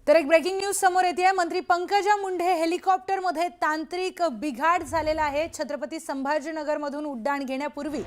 तर एक breaking news समोर येते। मंत्री पंकजा मुंडे हेलिकॉप्टरमध्ये तांत्रिक बिघाड झालेला आहे। छत्रपती संभाजीनगरमधून उड्डाण घेण्यापूर्वी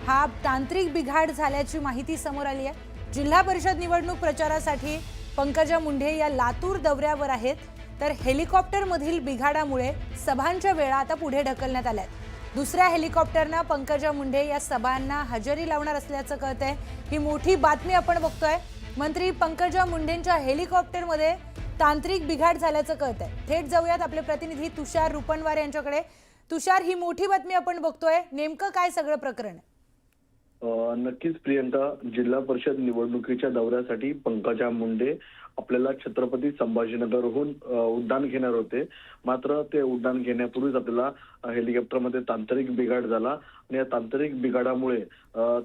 हा तांत्रिक बिघाड झाल्याची माहिती समोर आली आहे। जिल्हा परिषद निवडणूक प्रचारासाठी पंकजा मुंडे या लातूर दौऱ्यावर आहेत। तर हेलिकॉप्टरमधील बिघाडामुळे सभांच्या वेळा आता पुढे ढकलण्यात आल्या आहेत। दुसऱ्या हेलिकॉप्टरने पंकजा मुंडे या सभांना हजेरी लावणार असल्याचं कळतंय। ही मोठी बातमी आपण बघतोय। मंत्री पंकजा मुंडेंच्या हेलिकॉप्टरमध्ये तांत्रिक बिघाड झाल्याचं कळतंय। थेट जाऊयात आपले प्रतिनिधी तुषार रुपनवार यांच्याकडे। तुषार, ही मोठी बातमी आपण बघतोय, नेमकं काय सगळं प्रकरण? नक्कीच प्रियंका, जिल्हा परिषद निवडणुकीच्या दौऱ्यासाठी पंकजा मुंडे आपल्याला छत्रपती संभाजीनगरहून उड्डाण घेणार होते। मात्र ते उड्डाण घेण्यापूर्वीच आपल्याला हेलिकॉप्टरमध्ये तांत्रिक बिघाड झाला आणि या तांत्रिक बिघाडामुळे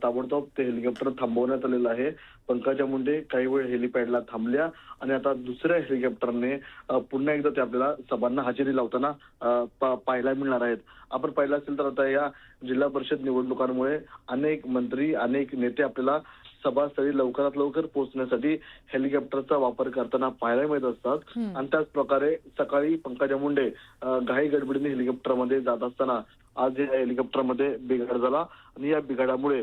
ताबडतोब ते हेलिकॉप्टर थांबवण्यात आलेलं आहे। पंकजा मुंडे काही वेळ हेलिपॅडला थांबल्या आणि आता दुसऱ्या हेलिकॉप्टरने पुन्हा एकदा ते आपल्याला सभांना हजेरी लावताना पाहायला मिळणार आहेत। आपण पाहिलं असेल तर आता या जिल्हा परिषद निवडणुकांमुळे अनेक मंत्री, अनेक नेते आपल्याला सभास्थळी लवकरात लवकर पोहोचण्यासाठी हेलिकॉप्टरचा वापर करताना पाहायला मिळत असतात। आणि त्याच प्रकारे सकाळी पंकजा मुंडे घाई गडबडीने हेलिकॉप्टरमध्ये जात असताना आज या हेलिकॉप्टरमध्ये बिघाड झाला आणि या बिघाडामुळे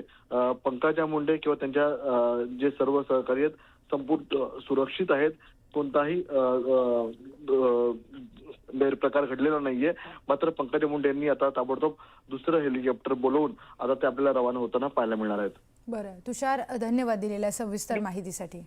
पंकजा मुंडे किंवा त्यांच्या जे सर्व सहकारी आहेत संपूर्ण सुरक्षित आहेत। कोणताही गैरप्रकार घडलेला नाहीये। मात्र पंकजा मुंडे यांनी आता ताबडतोब दुसरं हेलिकॉप्टर बोलवून आता ते आपल्याला रवाना होताना पाहायला मिळणार आहेत। बरं तुषार, धन्यवाद दिलेल्या सविस्तर माहितीसाठी।